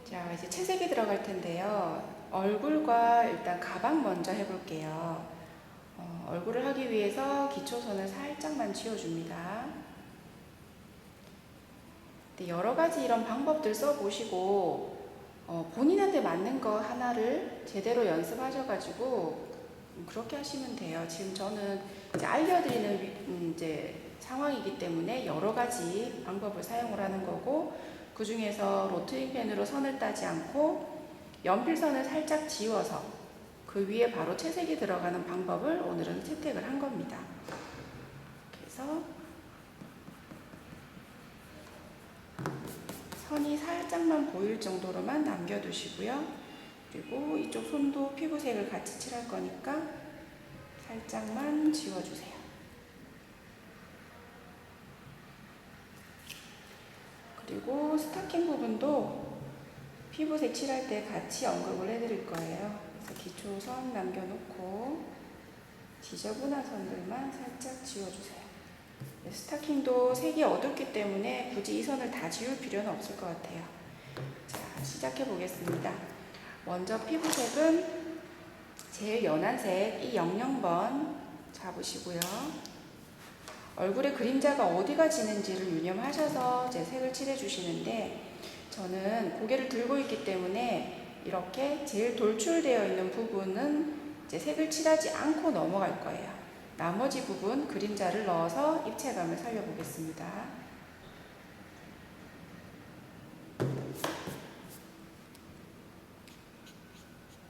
자, 이제 채색이 들어갈 텐데요. 얼굴과 일단 가방 먼저 해볼게요. 얼굴을 하기 위해서 기초선을 살짝만 지워줍니다. 여러 가지 이런 방법들 써보시고 본인한테 맞는 거 하나를 제대로 연습하셔가지고 그렇게 하시면 돼요. 지금 저는 이제 알려드리는 이제 상황이기 때문에 여러 가지 방법을 사용을 하는 거고, 그 중에서 로트링 펜으로 선을 따지 않고 연필선을 살짝 지워서 그 위에 바로 채색이 들어가는 방법을 오늘은 채택을 한 겁니다. 그래서 선이 살짝만 보일 정도로만 남겨두시고요. 그리고 이쪽 손도 피부색을 같이 칠할 거니까 살짝만 지워주세요. 그리고 스타킹 부분도 피부색 칠할 때 같이 언급을 해드릴 거예요. 그래서 기초선 남겨놓고 지저분한 선들만 살짝 지워주세요. 스타킹도 색이 어둡기 때문에 굳이 이 선을 다 지울 필요는 없을 것 같아요. 자, 시작해 보겠습니다. 먼저 피부색은 제일 연한 색, 이 00번 잡으시고요. 얼굴에 그림자가 어디가 지는지를 유념하셔서 제 색을 칠해 주시는데, 저는 고개를 들고 있기 때문에 이렇게 제일 돌출되어 있는 부분은 이제 색을 칠하지 않고 넘어갈 거예요. 나머지 부분 그림자를 넣어서 입체감을 살려보겠습니다.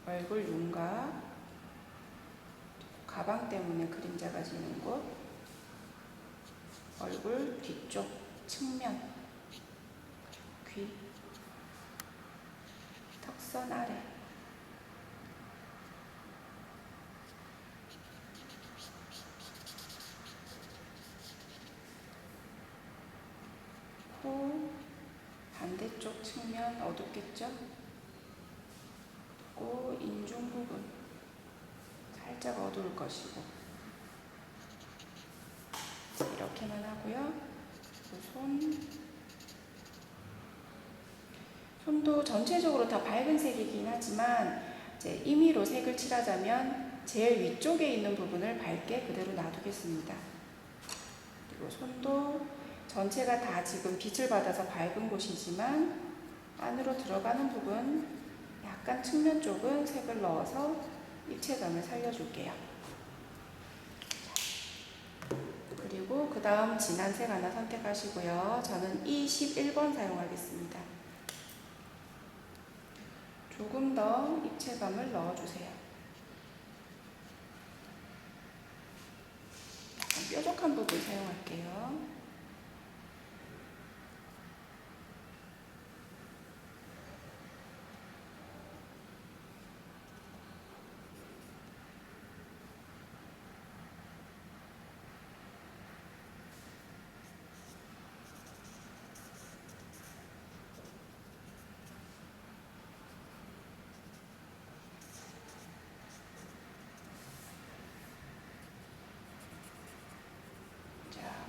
얼굴 윤곽, 가방 때문에 그림자가 지는 곳, 얼굴 뒤쪽 측면, 귀, 턱선 아래, 코, 반대쪽 측면 어둡겠죠? 그리고 인중 부분 살짝 어두울 것이고, 이렇게만 하고요. 손도 전체적으로 다 밝은 색이긴 하지만 이제 임의로 색을 칠하자면 제일 위쪽에 있는 부분을 밝게 그대로 놔두겠습니다. 그리고 손도 전체가 다 지금 빛을 받아서 밝은 곳이지만 안으로 들어가는 부분 약간 측면 쪽은 색을 넣어서 입체감을 살려줄게요. 그리고 그 다음 진한 색 하나 선택하시고요. 저는 E11번 사용하겠습니다. 조금 더 입체감을 넣어주세요. 약간 뾰족한 부분 사용할게요.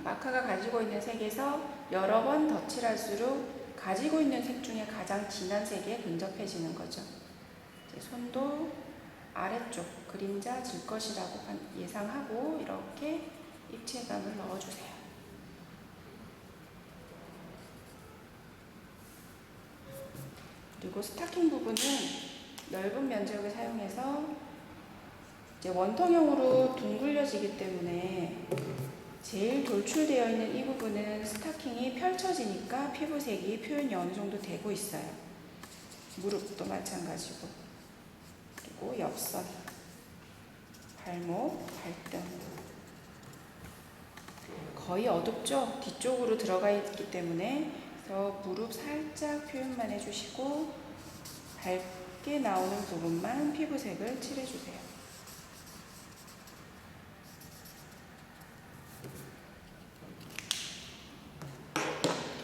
마카가 가지고 있는 색에서 여러 번 덧칠할수록 가지고 있는 색 중에 가장 진한 색에 근접해지는 거죠. 손도 아래쪽 그림자 질 것이라고 예상하고 이렇게 입체감을 넣어주세요. 그리고 스타킹 부분은 넓은 면적을 사용해서 이제 원통형으로 둥글려지기 때문에 제일 돌출되어 있는 이 부분은 스타킹이 펼쳐지니까 피부색이 표현이 어느 정도 되고 있어요. 무릎도 마찬가지고, 그리고 옆선, 발목, 발등 거의 어둡죠? 뒤쪽으로 들어가 있기 때문에. 그래서 무릎 살짝 표현만 해주시고 밝게 나오는 부분만 피부색을 칠해주세요.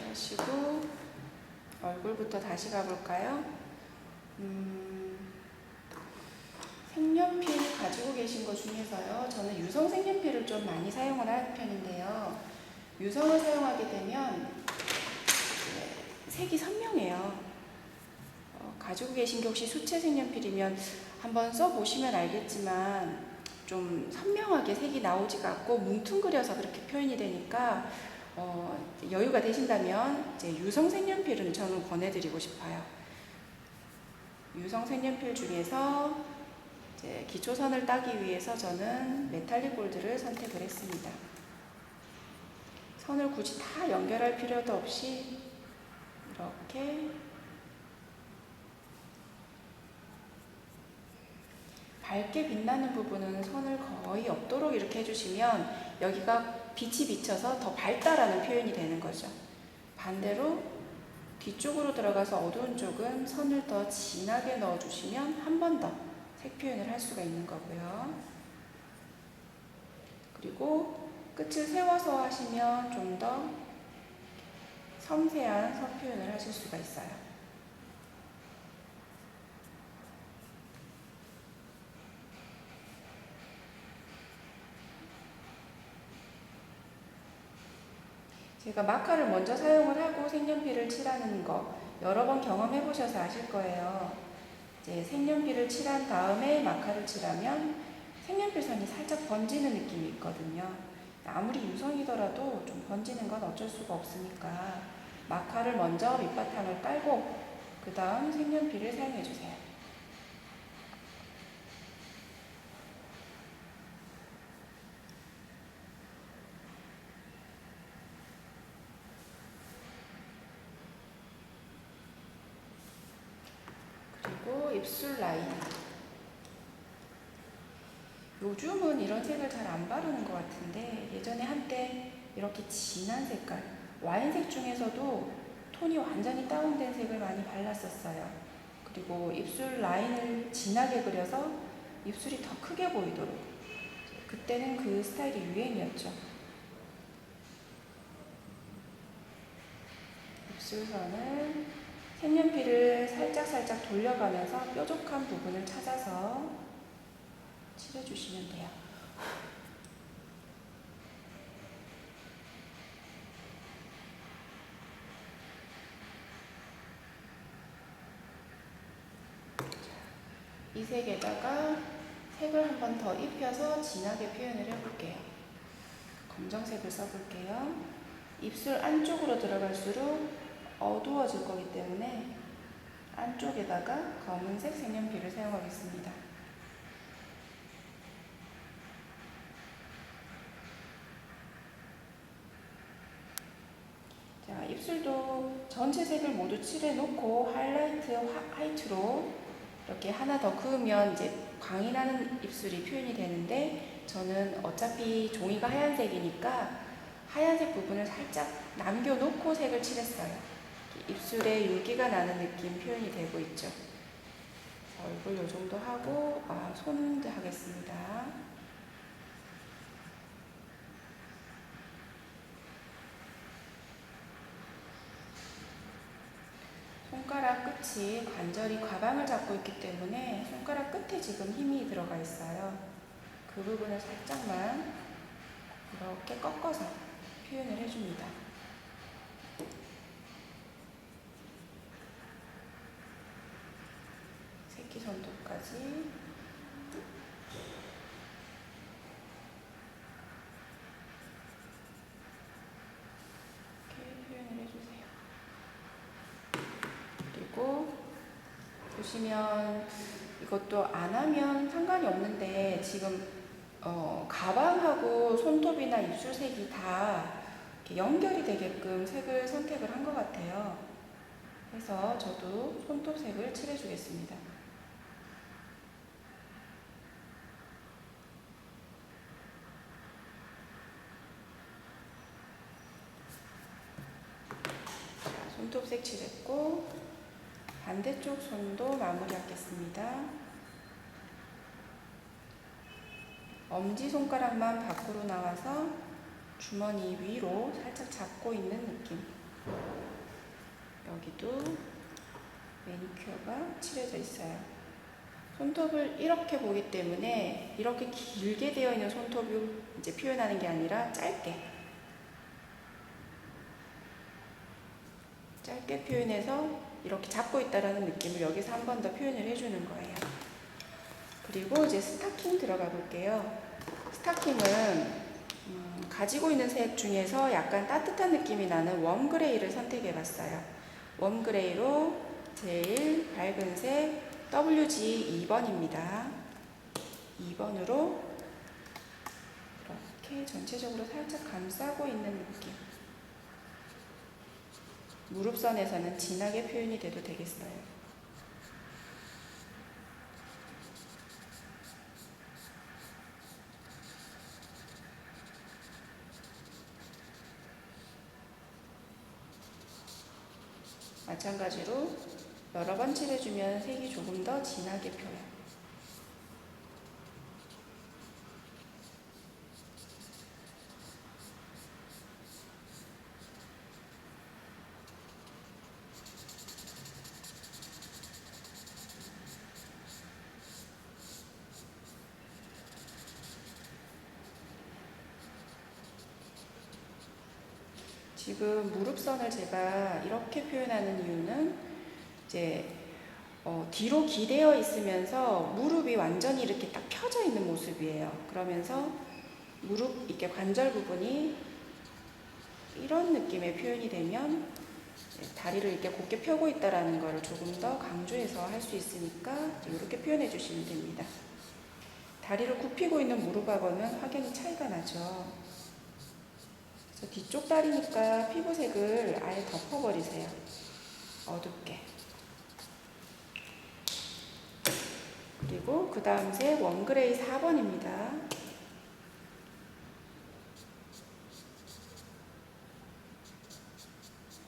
하시고 얼굴부터 다시 가볼까요? 색연필 가지고 계신 것 중에서요, 저는 유성 색연필을 좀 많이 사용을 하는 편인데요, 유성을 사용하게 되면 색이 선명해요. 가지고 계신 게 혹시 수채 색연필이면 한번 써보시면 알겠지만 좀 선명하게 색이 나오지가 않고 뭉퉁그려서 그렇게 표현이 되니까 여유가 되신다면 이제 유성 색연필은 저는 권해드리고 싶어요. 유성 색연필 중에서 이제 기초선을 따기 위해서 저는 메탈릭 골드를 선택을 했습니다. 선을 굳이 다 연결할 필요도 없이 이렇게 밝게 빛나는 부분은 선을 거의 없도록 이렇게 해주시면 여기가 빛이 비쳐서 더 밝다라는 표현이 되는 거죠. 반대로 뒤쪽으로 들어가서 어두운 쪽은 선을 더 진하게 넣어주시면 한 번 더 색 표현을 할 수가 있는 거고요. 그리고 끝을 세워서 하시면 좀 더 섬세한 선 표현을 하실 수가 있어요. 제가 마카를 먼저 사용을 하고 색연필을 칠하는 거 여러 번 경험해 보셔서 아실 거예요. 이제 색연필을 칠한 다음에 마카를 칠하면 색연필 선이 살짝 번지는 느낌이 있거든요. 아무리 유성이더라도 좀 번지는 건 어쩔 수가 없으니까 마카를 먼저 밑바탕을 깔고 그 다음 색연필을 사용해 주세요. 그리고 입술 라인. 요즘은 이런 색을 잘 안 바르는 것 같은데 예전에 한때 이렇게 진한 색깔, 와인색 중에서도 톤이 완전히 다운된 색을 많이 발랐었어요. 그리고 입술 라인을 진하게 그려서 입술이 더 크게 보이도록. 그때는 그 스타일이 유행이었죠. 입술선을 색연필을 살짝살짝 돌려가면서 뾰족한 부분을 찾아서 칠해주시면 돼요. 이 색에다가 색을 한 번 더 입혀서 진하게 표현을 해볼게요. 검정색을 써볼게요. 입술 안쪽으로 들어갈수록 어두워질 거기 때문에 안쪽에다가 검은색 색연필을 사용하겠습니다. 자, 입술도 전체 색을 모두 칠해놓고 하이라이트 화이트로 이렇게 하나 더 그으면 이제 광이 나는 입술이 표현이 되는데 저는 어차피 종이가 하얀색이니까 하얀색 부분을 살짝 남겨놓고 색을 칠했어요. 입술에 윤기가 나는 느낌 표현이 되고 있죠. 얼굴 요 정도 하고 손도 하겠습니다. 손가락 끝이 관절이 가방을 잡고 있기 때문에 손가락 끝에 지금 힘이 들어가 있어요. 그 부분을 살짝만 이렇게 꺾어서 표현을 해줍니다. 새끼손톱까지 이렇게 표현을 해주세요. 그리고 보시면 이것도 안 하면 상관이 없는데 지금 가방하고 손톱이나 입술색이 다 이렇게 연결이 되게끔 색을 선택을 한 것 같아요. 그래서 저도 손톱색을 칠해주겠습니다. 자, 손톱색 칠했고 반대쪽 손도 마무리하겠습니다. 엄지손가락만 밖으로 나와서 주머니 위로 살짝 잡고 있는 느낌. 여기도 매니큐어가 칠해져 있어요. 손톱을 이렇게 보기 때문에 이렇게 길게 되어 있는 손톱을 이제 표현하는 게 아니라 짧게 표현해서 이렇게 잡고 있다라는 느낌을 여기서 한 번 더 표현을 해주는 거예요. 그리고 이제 스타킹 들어가 볼게요. 스타킹은 가지고 있는 색 중에서 약간 따뜻한 느낌이 나는 웜그레이를 선택해 봤어요. 웜그레이로 제일 밝은 색 WG 2번입니다. 2번으로 이렇게 전체적으로 살짝 감싸고 있는 느낌. 무릎선에서는 진하게 표현이 돼도 되겠어요. 마찬가지로 여러 번 칠해주면 색이 조금 더 진하게 펴요. 지금 무릎선을 제가 이렇게 표현하는 이유는 이제 뒤로 기대어 있으면서 무릎이 완전히 이렇게 딱 펴져 있는 모습이에요. 그러면서 무릎 이렇게 관절 부분이 이런 느낌의 표현이 되면 다리를 이렇게 곧게 펴고 있다라는 걸 조금 더 강조해서 할 수 있으니까 이렇게 표현해 주시면 됩니다. 다리를 굽히고 있는 무릎하고는 확연히 차이가 나죠. 그래서 뒤쪽 다리니까 피부색을 아예 덮어버리세요. 어둡게. 그리고 그 다음 색 웜그레이 4번입니다.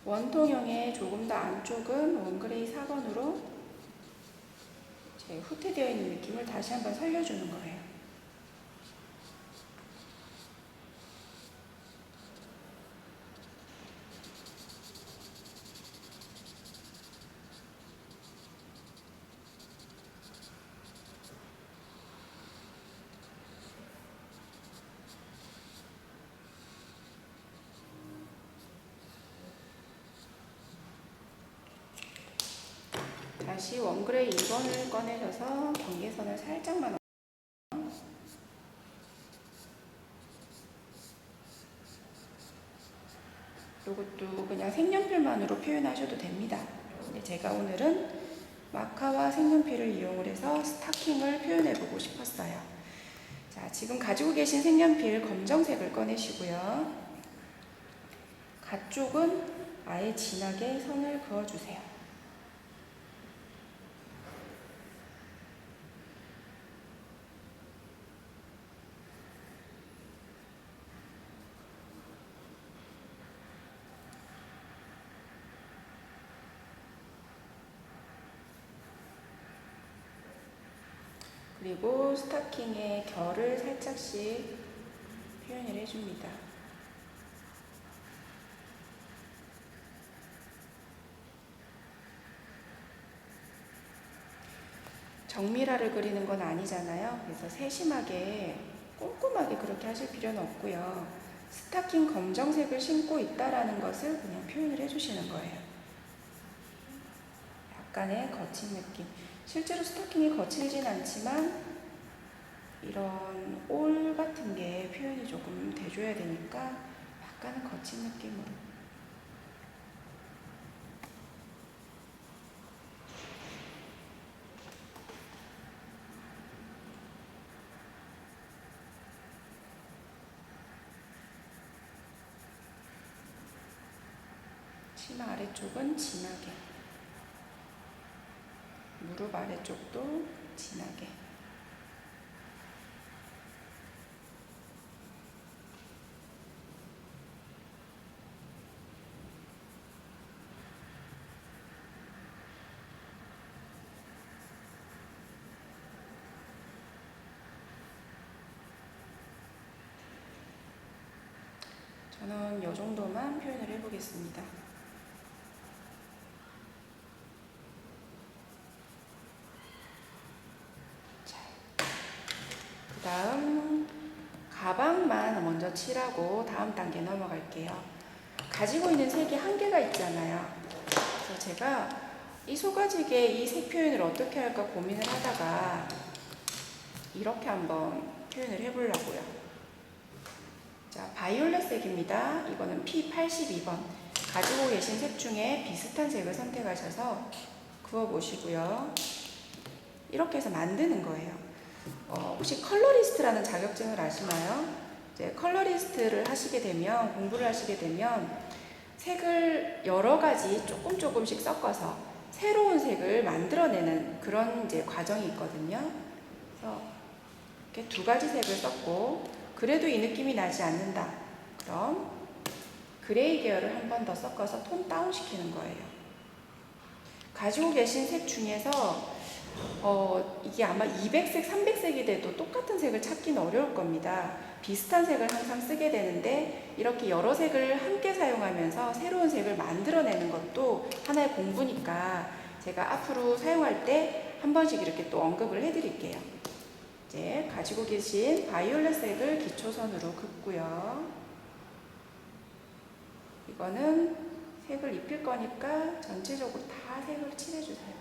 원통형의 조금 더 안쪽은 웜그레이 4번으로 후퇴되어 있는 느낌을 다시 한번 살려주는 거예요. 다시 웜그레이 2번을 꺼내셔서 경계선을 살짝만 이것도 그냥 색연필만으로 표현하셔도 됩니다. 근데 제가 오늘은 마카와 색연필을 이용을 해서 스타킹을 표현해보고 싶었어요. 자, 지금 가지고 계신 색연필 검정색을 꺼내시고요. 가쪽은 아예 진하게 선을 그어주세요. 그리고 스타킹의 결을 살짝씩 표현을 해줍니다. 정밀화를 그리는 건 아니잖아요. 그래서 세심하게 꼼꼼하게 그렇게 하실 필요는 없고요. 스타킹 검정색을 신고 있다라는 것을 그냥 표현을 해주시는 거예요. 약간의 거친 느낌. 실제로 스타킹이 거칠진 않지만 이런 올 같은 게 표현이 조금 돼줘야 되니까 약간은 거친 느낌으로. 치마 아래쪽은 진하게, 무릎 아래쪽도 진하게. 저는 이 정도만 표현을 해보겠습니다. 그 다음 가방만 먼저 칠하고 다음 단계 넘어갈게요. 가지고 있는 색이 한계가 있잖아요. 그래서 제가 이 소가지게 이 색 표현을 어떻게 할까 고민을 하다가 이렇게 한번 표현을 해보려고요. 자, 바이올렛 색입니다. 이거는 P82번. 가지고 계신 색 중에 비슷한 색을 선택하셔서 그어보시고요. 이렇게 해서 만드는 거예요. 혹시 컬러리스트라는 자격증을 아시나요? 이제 컬러리스트를 하시게 되면, 공부를 하시게 되면 색을 여러 가지 조금씩 섞어서 새로운 색을 만들어내는 그런 이제 과정이 있거든요. 그래서 이렇게 두 가지 색을 썼고, 그래도 이 느낌이 나지 않는다. 그럼 그레이 계열을 한 번 더 섞어서 톤 다운 시키는 거예요. 가지고 계신 색 중에서 이게 아마 200색, 300색이 돼도 똑같은 색을 찾기는 어려울 겁니다. 비슷한 색을 항상 쓰게 되는데 이렇게 여러 색을 함께 사용하면서 새로운 색을 만들어내는 것도 하나의 공부니까 제가 앞으로 사용할 때 한 번씩 이렇게 또 언급을 해드릴게요. 이제 가지고 계신 바이올렛 색을 기초선으로 긋고요. 이거는 색을 입힐 거니까 전체적으로 다 색을 칠해주세요.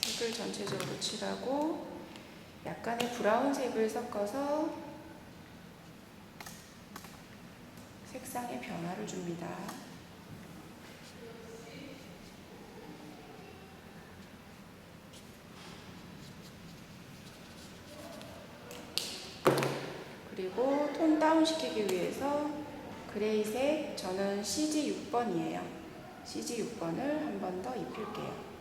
색을 전체적으로 칠하고 약간의 브라운색을 섞어서 색상의 변화를 줍니다. 그리고 톤 다운 시키기 위해서 그레이색, 저는 CG6번이에요. CG6번을 한 번 더 입힐게요.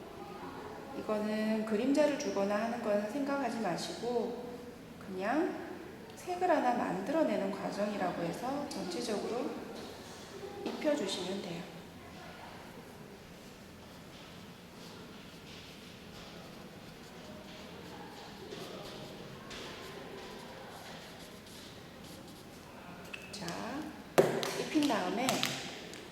이거는 그림자를 주거나 하는 건 생각하지 마시고 그냥 색을 하나 만들어내는 과정이라고 해서 전체적으로 입혀주시면 돼요. 자, 입힌 다음에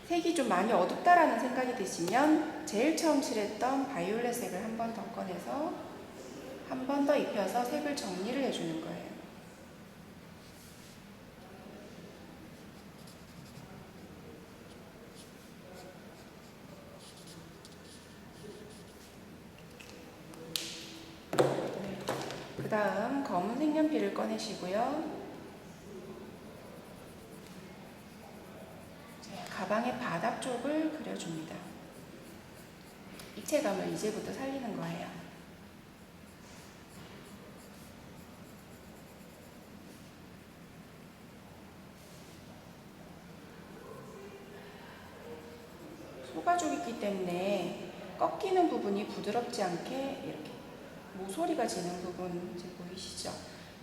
색이 좀 많이 어둡다라는 생각이 드시면 제일 처음 칠했던 바이올렛 색을 한 번 더 꺼내서 한 번 더 입혀서 색을 정리를 해주는 거예요. 그 다음 검은 색연필을 꺼내시고요. 가방의 바닥 쪽을 그려줍니다. 입체감을 이제부터 살리는 거예요. 소가죽이기 때문에 꺾이는 부분이 부드럽지 않게 이렇게 모서리가 지는 부분 이제 보이시죠?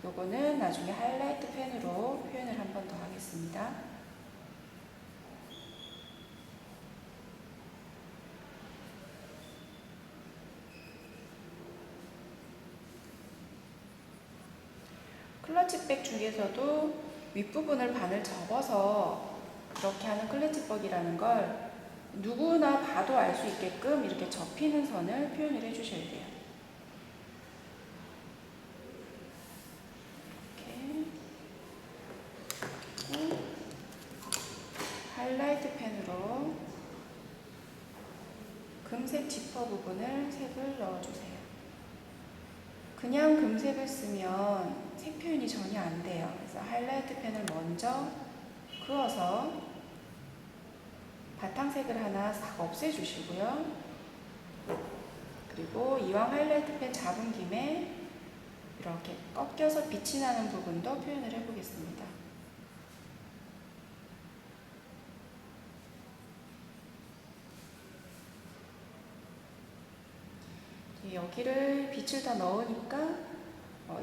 요거는 나중에 하이라이트 펜으로 표현을 한 번 더 하겠습니다. 클러치백 중에서도 윗부분을 반을 접어서 그렇게 하는 클러치백이라는 걸 누구나 봐도 알 수 있게끔 이렇게 접히는 선을 표현을 해주셔야 돼요. 이렇게 하이라이트 펜으로 금색 지퍼 부분을 색을 넣어주세요. 그냥 금색을 쓰면 색 표현이 전혀 안 돼요. 그래서 하이라이트 펜을 먼저 그어서 바탕색을 하나 싹 없애주시고요. 그리고 이왕 하이라이트 펜 잡은 김에 이렇게 꺾여서 빛이 나는 부분도 표현을 해보겠습니다. 여기를 빛을 더 넣으니까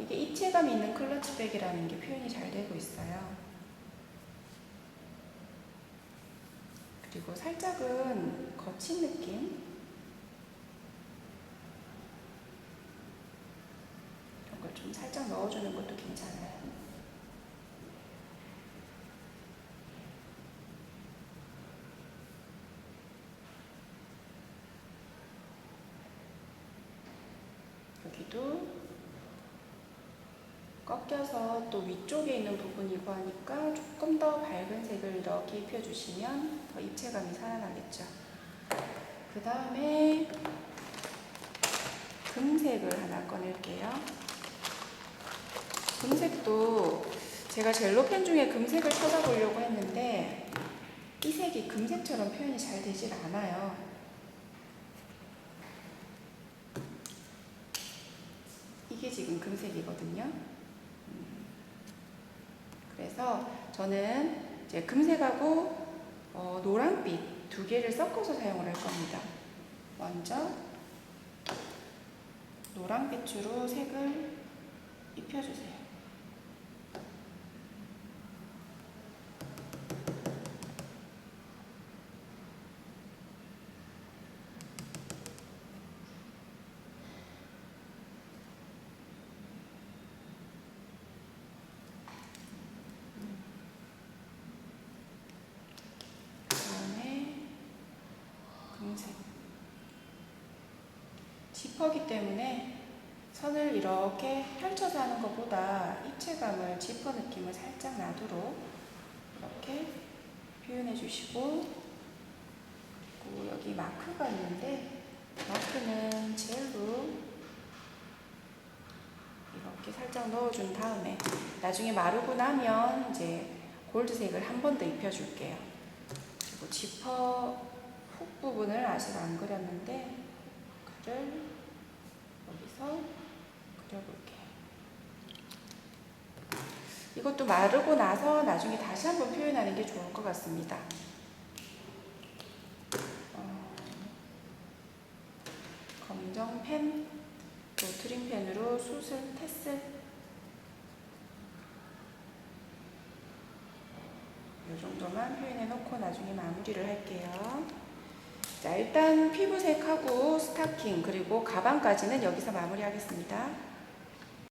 이게 입체감 있는 클러치백이라는 게 표현이 잘 되고 있어요. 그리고 살짝은 거친 느낌, 이런 걸 좀 살짝 넣어주는 것도 괜찮아요. 여기도 꺾여서 또 위쪽에 있는 부분이고 하니까 조금 더 밝은 색을 이렇게 입혀주시면 더 입체감이 살아나겠죠. 그 다음에 금색을 하나 꺼낼게요. 금색도 제가 젤로펜 중에 금색을 찾아보려고 했는데 이 색이 금색처럼 표현이 잘 되질 않아요. 이게 지금 금색이거든요. 그래서 저는 이제 금색하고 노란빛 두 개를 섞어서 사용을 할 겁니다. 먼저 노란빛으로 색을 입혀주세요. 지퍼기 때문에 선을 이렇게 펼쳐서 하는 것보다 입체감을, 지퍼 느낌을 살짝 나도록 이렇게 표현해 주시고, 그리고 여기 마크가 있는데 마크는 젤로 이렇게 살짝 넣어준 다음에 나중에 마르고 나면 이제 골드색을 한 번 더 입혀줄게요. 그리고 지퍼 훅 부분을 아직 안 그렸는데 그를 여기서 그려볼게요. 이것도 마르고 나서 나중에 다시 한번 표현하는 게 좋을 것 같습니다. 검정 펜, 또 드림펜으로 숱을 테슬, 이 정도만 표현해 놓고 나중에 마무리를 할게요. 자, 일단 피부색하고 스타킹 그리고 가방까지는 여기서 마무리하겠습니다.